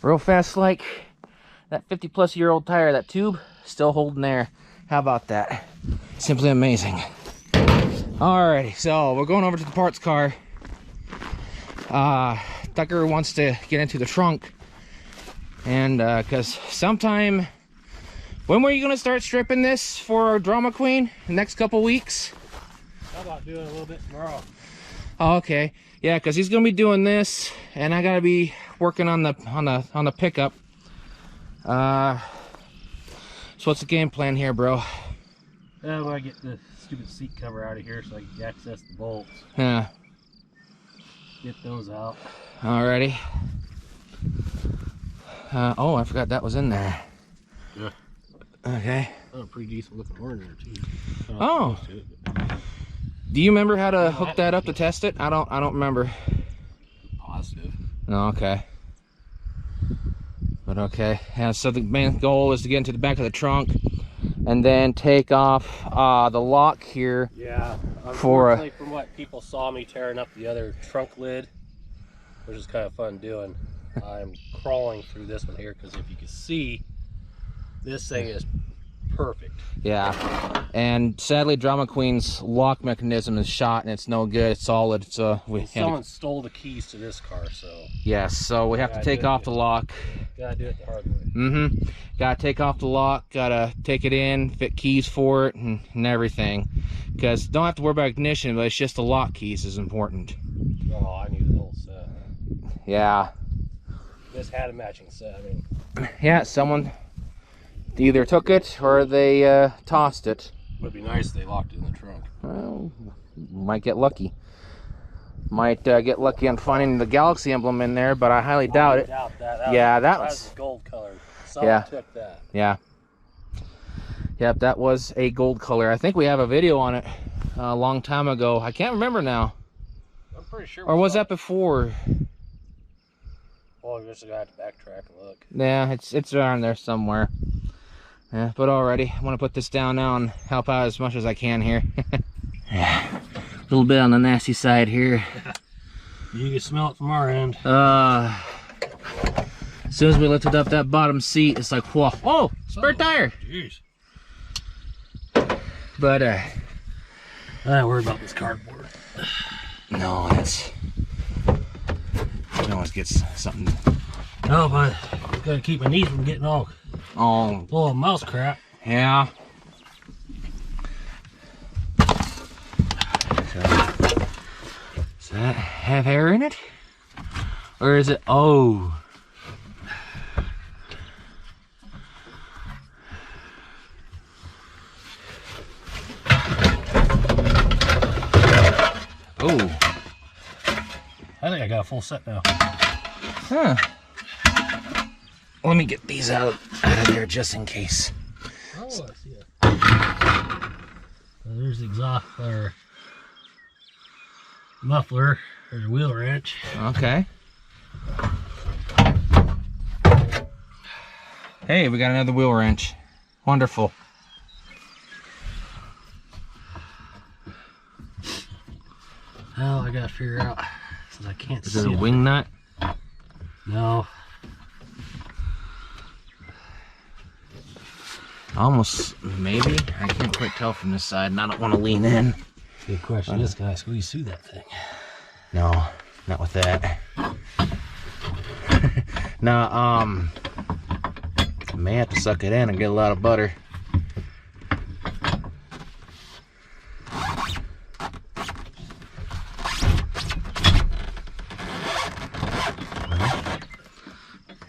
real fast, like that 50-plus-year-old tire, that tube, still holding there. How about that? Simply amazing. Alrighty, so we're going over to the parts car. Tucker wants to get into the trunk, and because sometime, when were you gonna start stripping this for our drama queen? The next couple weeks? How about doing a little bit tomorrow? Oh, okay, yeah, because he's gonna be doing this, and I gotta be working on the pickup. So what's the game plan here, bro? I want to get the stupid seat cover out of here so I can access the bolts. Yeah. Get those out. Alrighty. Oh, I forgot that was in there. Yeah. Okay. Oh, a pretty decent looking horn there too. Oh. Do you remember how to hook that up to test it? I don't remember. Positive. Oh, okay. But okay. Yeah, so the main goal is to get into the back of the trunk and then take off the lock here. Yeah. For Unfortunately, from what people saw me tearing up the other trunk lid, which is kind of fun doing, I'm crawling through this one here because if you can see, this thing is perfect. Yeah, and sadly Drama Queen's lock mechanism is shot and it's no good. It's solid. So someone stole the keys to this car, so yes, so we have to take off the lock. Gotta do it the hard way. Gotta take off the lock, gotta take it in, fit keys for it and everything, because don't have to worry about ignition, but it's just the lock keys is important. Oh, I need the whole set. Yeah, this had a matching set. I mean, yeah, someone either took it or they tossed it. Would be nice if they locked it in the trunk. Well, might get lucky. Might get lucky on finding the Galaxie emblem in there, but I highly doubt it. Yeah, that was gold colored. Someone took that. Yeah. Yep, that was a gold color. I think we have a video on it a long time ago. I can't remember now. I'm pretty sure. Or was that before? Well, I guess I got to backtrack and look. Yeah, it's around there somewhere. Yeah, but already, I want to put this down now and help out as much as I can here. Yeah, a little bit on the nasty side here. You can smell it from our end. As soon as we lifted up that bottom seat, it's like, whoa, oh, spare tire. Jeez. But I don't worry about this cardboard. No, that's, you always gets something. No, but I gotta keep my knees from getting all full of mouse crap. Yeah. So, does that have air in it? Or is it, oh. Oh. I think I got a full set now. Huh. Let me get these out of there just in case. Oh, I see it. There's the exhaust or muffler. There's a wheel wrench. Okay. Hey, we got another wheel wrench. Wonderful. Well, I gotta figure out since I can't see. Is it a wing nut? No. Almost, maybe. I can't quite tell from this side, and I don't want to lean in. Good question. This guy squeeze through that thing. No, not with that. Now, I may have to suck it in and get a lot of butter.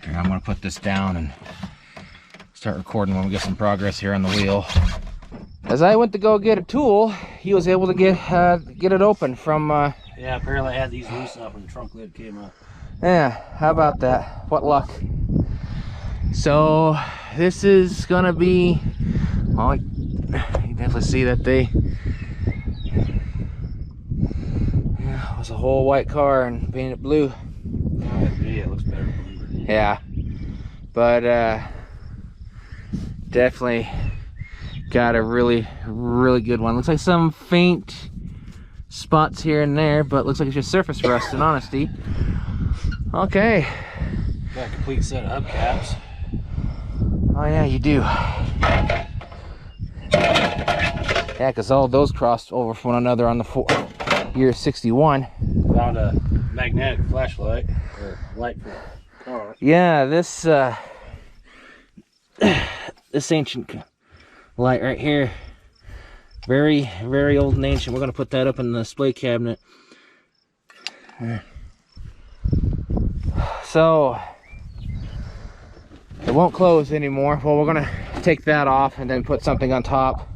Here, I'm gonna put this down and start recording when we get some progress here on the wheel. As I went to go get a tool, he was able to get it open from. Yeah, apparently I had these loose enough when the trunk lid came up. Yeah, how about that? What luck. So this is gonna be, well, you can definitely see that it was a whole white car and painted blue. Yeah, it looks better. Yeah, but definitely got a really good one. Looks like some faint spots here and there, but looks like it's just surface rust in honesty. Okay, Got a complete set of hubcaps. Oh yeah, you do. Yeah, because all those crossed over from one another on the year 61. Found a magnetic flashlight or light for the car. Yeah, this this ancient light right here, very, very old and ancient. We're gonna put that up in the display cabinet. So it won't close anymore. Well, we're gonna take that off and then put something on top.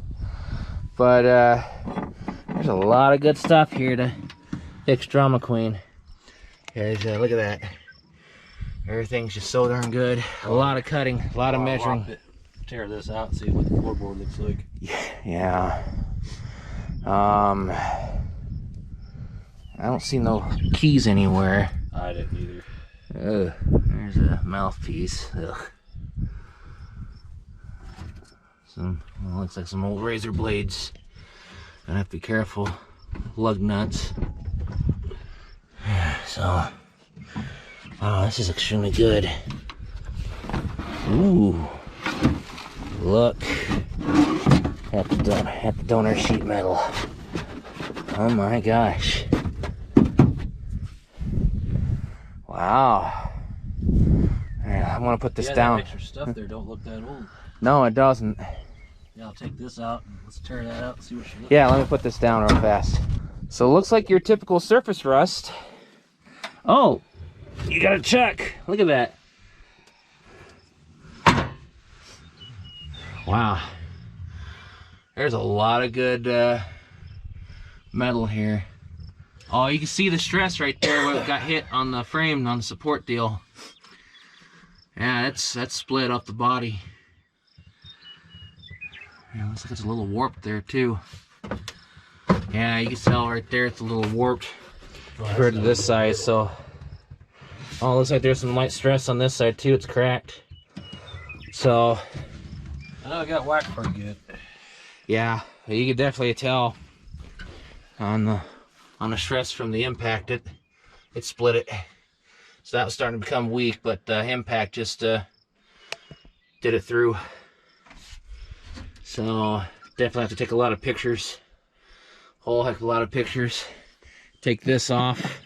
But there's a lot of good stuff here to fix Drama Queen. Guys, look at that. Everything's just so darn good. A lot of cutting, a lot of measuring. Tear this out and see what the floorboard looks like. Yeah. I don't see no keys anywhere. I didn't either. Ugh, there's a mouthpiece. Ugh. Well, looks like some old razor blades. Gotta have to be careful. Lug nuts. So, oh, this is extremely good. Ooh, look at the donor sheet metal. Oh my gosh! Wow. Yeah, I'm gonna put this down. That extra stuff there don't look that old. No, it doesn't. Yeah, I'll take this out and let's tear that out and see what she looks like. Yeah, let me put this down real fast. So it looks like your typical surface rust. Oh, you got a chuck. Look at that. Wow. There's a lot of good metal here. Oh, you can see the stress right there where it got hit on the frame on the support deal. Yeah, that's split up the body. Yeah, looks like it's a little warped there too. Yeah, you can tell right there it's a little warped compared to this side. So, oh, looks like there's some light stress on this side too. It's cracked. So, I got whacked pretty good. Yeah, you can definitely tell on the stress from the impact. It split it. So that was starting to become weak, but the impact just did it through. So definitely have to take a lot of pictures. Whole heck of a lot of pictures. Take this off.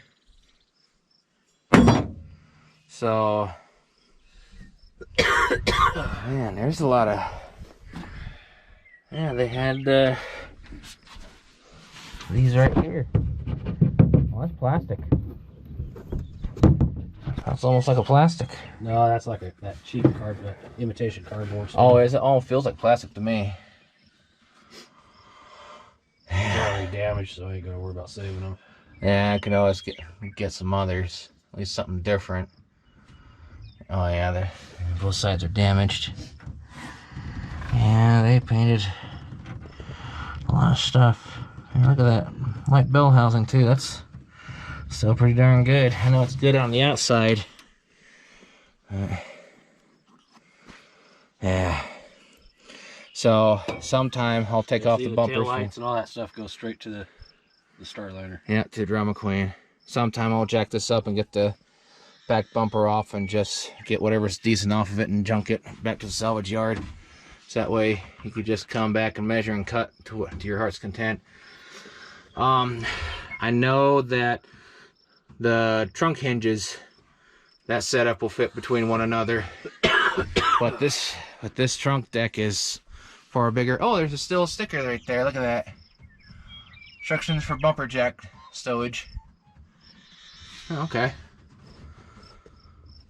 So man, there's a lot of, yeah, they had these right here. Well, that's plastic. That's almost like a plastic. No, that's like that cheap imitation cardboard stuff. Oh, is it? Oh, it feels like plastic to me. It's already damaged, so I ain't gonna worry about saving them. Yeah, I can always get some others. At least something different. Oh yeah, both sides are damaged. Yeah, they painted a lot of stuff. And look at that white bell housing too. That's still pretty darn good. I know it's good on the outside. Yeah. So sometime I'll take off the bumpers. The lights and all that stuff goes straight to the Starliner. Yeah, to the Drama Queen. Sometime I'll jack this up and get the back bumper off and just get whatever's decent off of it and junk it back to the salvage yard. So that way you could just come back and measure and cut to your heart's content. I know that the trunk hinges, that setup will fit between one another, but this trunk deck is far bigger. Oh, there's still a sticker right there. Look at that. Instructions for bumper jack stowage. Oh, okay.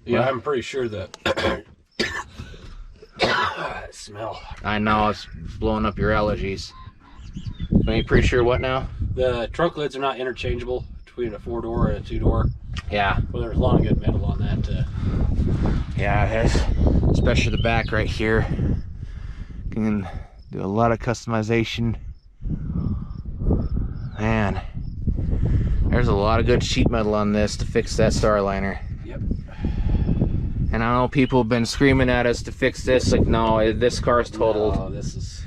Yeah, well, I'm pretty sure that that smell. I know, it's blowing up your allergies. Are you pretty sure what now? The trunk lids are not interchangeable between a 4-door and a 2-door. Yeah. Well, there's a lot of good metal on that. Yeah, there's especially the back right here. You can do a lot of customization. Man, there's a lot of good sheet metal on this to fix that Starliner. Yep. And I know people have been screaming at us to fix this. Like, no, this car's totaled. No, this is.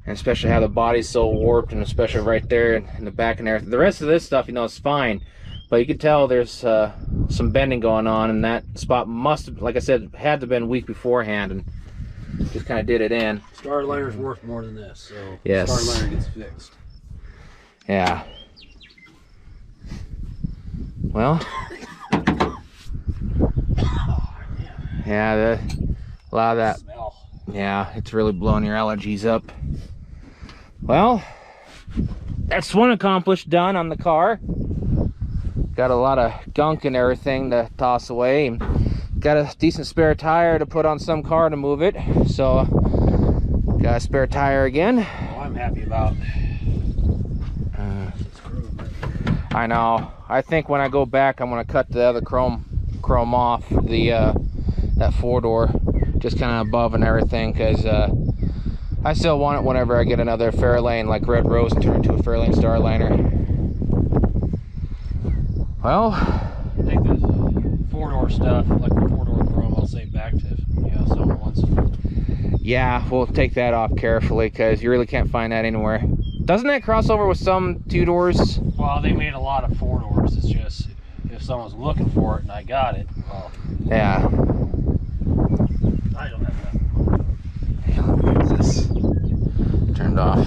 And especially how the body's so warped, and especially right there in the back and everything. The rest of this stuff, you know, is fine. But you can tell there's a some bending going on, and that spot must have, like I said, had to have been weak beforehand, and just kind of did it in. Star liner's worth more than this, so yes. Star liner gets fixed. Yeah. Well. Yeah, a lot of that. Smell. Yeah, it's really blowing your allergies up. Well, that's one accomplished, done on the car. Got a lot of gunk and everything to toss away. Got a decent spare tire to put on some car to move it. So, got a spare tire again. Well, I'm happy about. I know. I think when I go back, I'm gonna cut the other chrome off the that 4-door, just kind of above and everything, because I still want it whenever I get another Fairlane like Red Rose and turn into a Fairlane Starliner. Well, I think the 4-door stuff, like the 4-door chrome, I'll save back to someone wants. Yeah, we'll take that off carefully because you really can't find that anywhere. Doesn't that cross over with some 2-doors? Well, they made a lot of 4-doors. It's just if someone's looking for it and I got it, well. Yeah. I don't have that. Hey, let me get this turned off.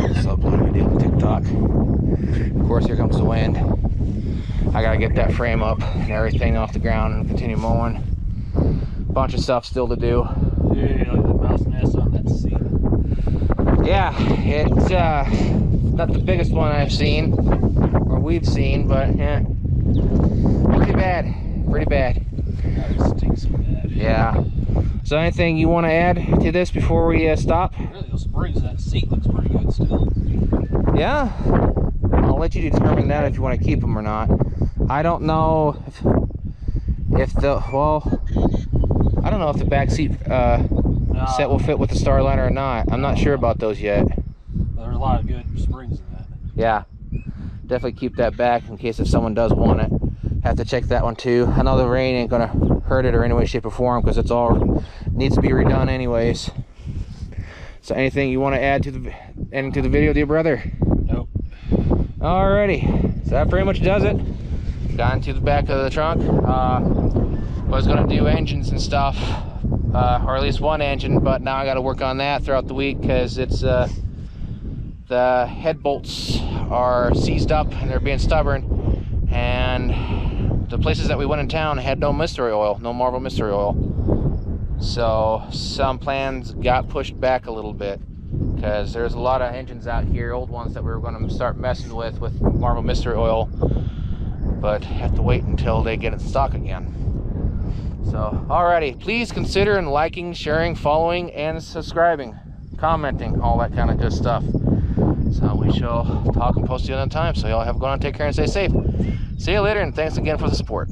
Let's upload a video on TikTok. Of course, here comes the wind. I gotta get that frame up and everything off the ground and continue mowing. Bunch of stuff still to do. Yeah, look at the mouse nest on that seat. Yeah, it's not the biggest one I've seen or we've seen, but yeah, pretty bad. Pretty bad. That stinks so bad. Yeah. So anything you want to add to this before we stop? Really, those springs, that seat looks pretty good still. Yeah. I'll let you determine that if you want to keep them or not. I don't know if the, well, I don't know if the back seat set will fit with the Starliner or not. I'm not sure about those yet. There's a lot of good springs in that. Yeah. Definitely keep that back in case if someone does want it. Have to check that one too. I know the rain ain't gonna hurt it or any way, shape, or form because it's all needs to be redone anyways. So anything you want to add to the video, dear brother? Nope. Alrighty. So that pretty much does it. Got into the back of the trunk. Was gonna do engines and stuff, or at least one engine, but now I got to work on that throughout the week because it's the head bolts are seized up and they're being stubborn, and the places that we went in town had no mystery oil, no Marvel mystery oil. So some plans got pushed back a little bit because there's a lot of engines out here, old ones that we were going to start messing with Marvel mystery oil, but have to wait until they get in stock again. So alrighty, please consider liking, sharing, following, and subscribing, commenting, all that kind of good stuff. So we shall talk and post you another time. So y'all have a good one, take care, and stay safe. See you later, and thanks again for the support.